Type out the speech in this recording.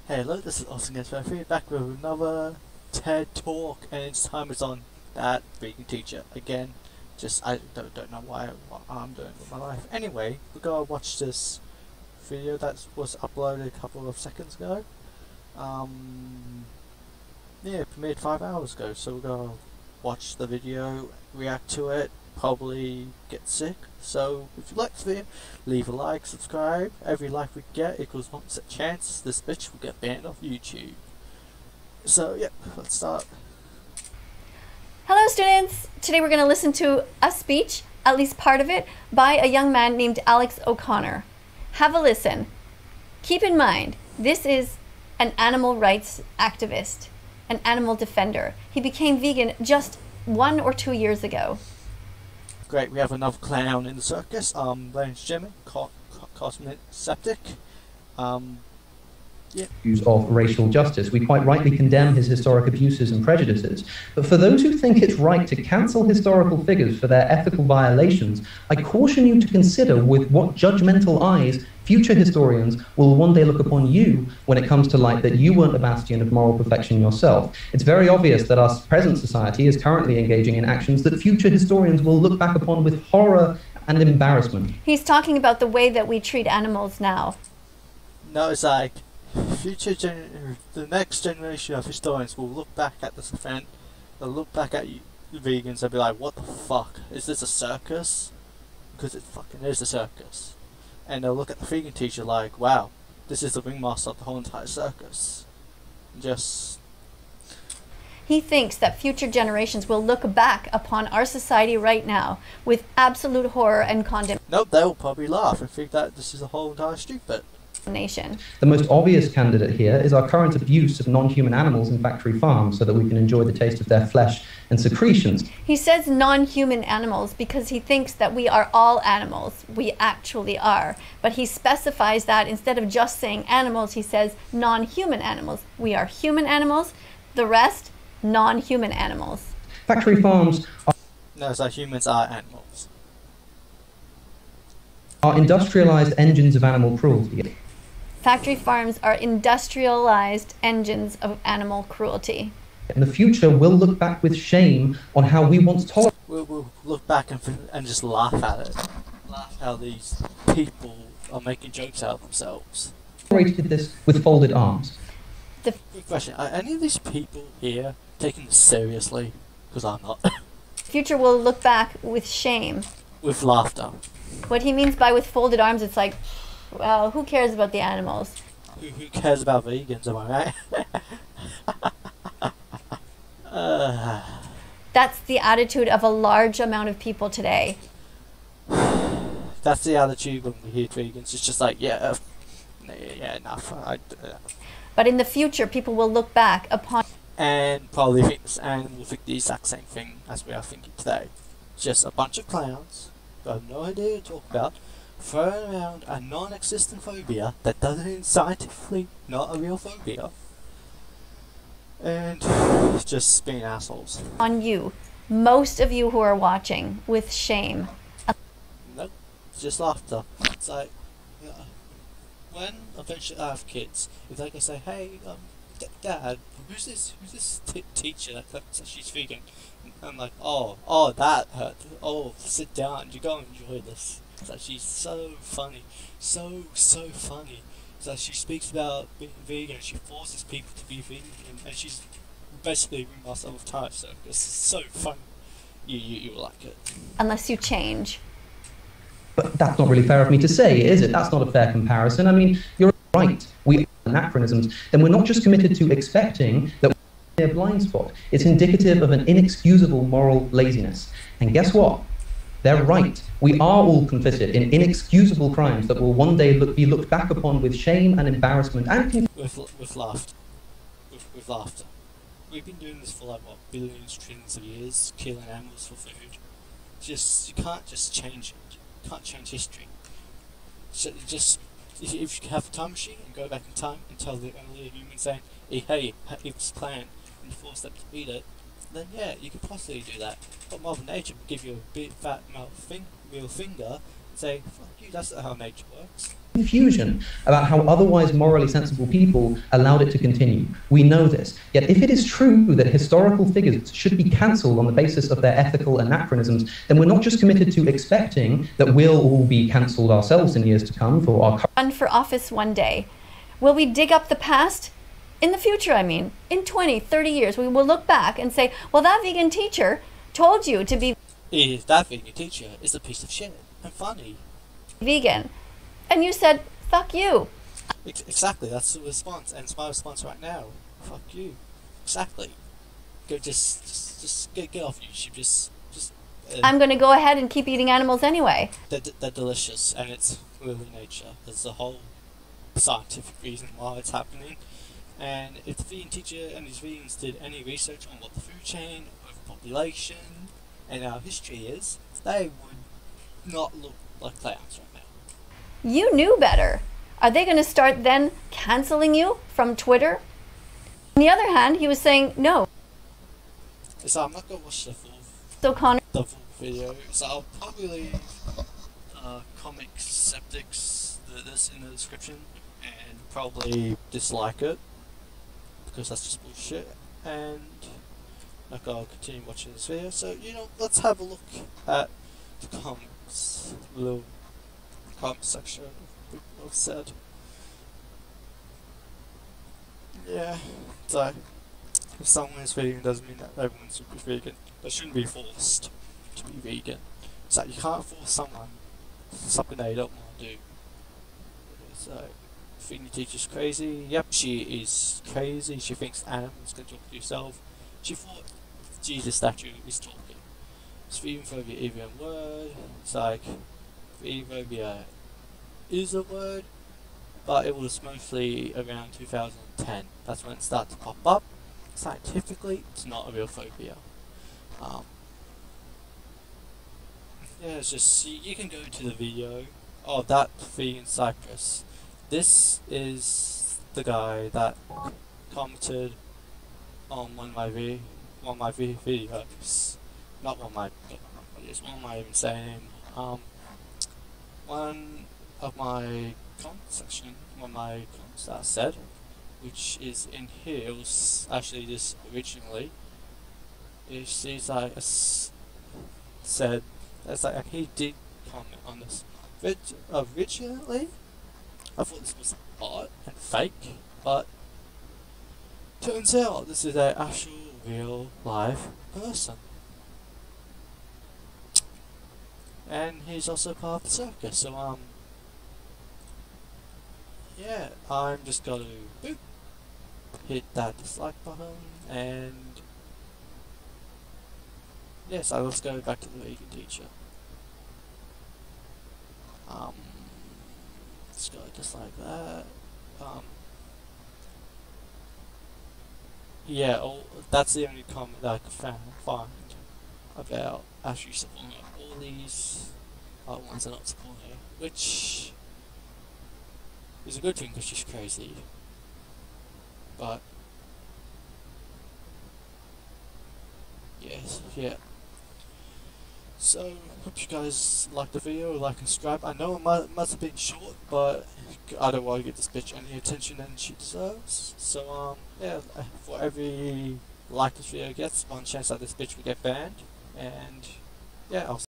Hello, this is Austin Against Referee, back with another TED Talk, and its time is on that vegan teacher again. I don't know what I'm doing with my life. Anyway, we're gonna watch this video that was uploaded a couple of seconds ago. Yeah, it premiered 5 hours ago, so we're gonna watch the video, react to it, probably get sick. So if you like the video, leave a like, subscribe. Every like we get equals 1% chance this bitch will get banned off YouTube. So yeah, let's start. Hello students! Today we're going to listen to a speech, at least part of it, by a young man named Alex O'Connor. Have a listen. Keep in mind, this is an animal rights activist, an animal defender. He became vegan just 1 or 2 years ago. Great, we have another clown in the circus. Name's Jimmy, cosmetic septic. Yeah. Views of racial justice. We quite rightly condemn his historic abuses and prejudices. But for those who think it's right to cancel historical figures for their ethical violations, I caution you to consider with what judgmental eyes future historians will one day look upon you when it comes to light that you weren't a bastion of moral perfection yourself. It's very obvious that our present society is currently engaging in actions that future historians will look back upon with horror and embarrassment. He's talking about the way that we treat animals now. No, it's like the next generation of historians will look back at this event. They'll look back at you vegans and be like, "What the fuck? Is this a circus?" Because it fucking is a circus. And they'll look at the vegan teacher like, "Wow, this is the ringmaster of the whole entire circus." He thinks that future generations will look back upon our society right now with absolute horror and condemnation. Nope, they'll probably laugh and think that this is a whole entire stupid. The most obvious candidate here is our current abuse of non-human animals in factory farms so that we can enjoy the taste of their flesh and secretions. He says non-human animals because he thinks that we are all animals. We actually are. But he specifies that instead of just saying animals, he says non-human animals. We are human animals, the rest, non-human animals. Factory farms humans are animals. Are industrialized engines of animal cruelty. Factory farms are industrialized engines of animal cruelty. In the future, we'll look back with shame on how we once tolerated. We'll look back and just laugh at it. Laugh how these people are making jokes out of themselves. Tolerated this with folded arms. Quick question, are any of these people here taking this seriously? Because I'm not. Future will look back with shame. With laughter. What he means by with folded arms, it's like, well, who cares about the animals? Who cares about vegans, am I right? That's the attitude of a large amount of people today. That's the attitude when we hear vegans. It's just like, yeah, enough. But in the future, people will look back upon and probably think will think the exact same thing as we are thinking today. Just a bunch of clowns who have no idea what to talk about, throwing around a non-existent phobia that doesn't scientifically not a real phobia, and just being assholes. On you, most of you who are watching, with shame. Nope, just laughter. It's like, when eventually I have kids, if they can say, "Hey, Dad, who's this teacher that claims that she's vegan?" I'm like, oh, that hurt. Oh, sit down. You go enjoy this. It's like she's so funny, so funny. It's like she speaks about being vegan. She forces people to be vegan, and she's basically ringmaster of time. So it's so funny. You will like it. Unless you change. But that's not really fair of me to say, is it? That's not a fair comparison. I mean, you're right. We are anachronisms. Then we're not just committed to expecting that a blind spot. It's indicative of an inexcusable moral laziness. And guess what? They're right. We are all complicit in inexcusable crimes that will one day be looked back upon with shame and embarrassment and with laughter. With laughter. We've been doing this for like what, billions, trillions of years, killing animals for food. You can't just change it. You can't change history. So if you have a time machine and go back in time and tell the earlier humans saying, hey, eat this plant, and you force them to eat it, then yeah, you could possibly do that. But Mother Nature will give you a big fat middle finger and say, fuck you, that's not how nature works. confusion about how otherwise morally sensible people allowed it to continue. We know this. Yet if it is true that historical figures should be cancelled on the basis of their ethical anachronisms, then we're not just committed to expecting that we'll all be cancelled ourselves in years to come for our run for office one day. Will we dig up the past? In the future, I mean, in 20, 30 years, we will look back and say, well, that vegan teacher told you to be that vegan teacher is a piece of shit and funny. Vegan. And you said, fuck you. Exactly, that's the response, and it's my response right now. Fuck you. Exactly. Go just get off YouTube. Just. I'm going to go ahead and keep eating animals anyway. They're delicious, and it's really nature. There's a whole scientific reason why it's happening. And if the vegan teacher and his vegans did any research on what the food chain, overpopulation, and our history is, they would not look like clowns right now. You knew better. Are they going to start then canceling you from Twitter? On the other hand, he was saying no. So I'm not going to watch the full video. So I'll probably leave comic skeptics this in the description and probably dislike it because that's just bullshit. And like I'll continue watching this video. So let's have a look at the comments. Little comment section of said. Yeah, so if someone is vegan doesn't mean that everyone should be vegan. They shouldn't be forced to be vegan. So you can't force someone something they don't want to do. So vegan teacher's crazy. Yep, she is crazy. She thinks animals can talk to yourself. She thought Jesus statue is talking. Is veganphobia even a word? It's like veganphobia is a word, but it was mostly around 2010. That's when it started to pop up. Scientifically, it's not a real phobia. Yeah, it's just you can go to the video. Oh, that vegan cypress. This is the guy that commented on one of my videos. Not one of my videos. One of my even saying one of my comment section, one of my comments that I said, which is in here, it was actually this originally. It seems like said that's like he did comment on this. Originally, I thought this was a bot and fake, but turns out this is an actual real live person. And he's also part of the circus, so yeah, I'm just gonna boop, hit that dislike button, and yeah, so let's go back to the vegan teacher. Let's go just like that. Yeah, that's the only comment that I could find about actually supporting all these ones are not supporting, which is a good thing because she's crazy. But yes, yeah. So, hope you guys liked the video, like and subscribe. I know it must have been short, but I don't want to give this bitch any attention than she deserves. So, yeah, for every like this video gets, one chance that this bitch will get banned. And, yeah, I'll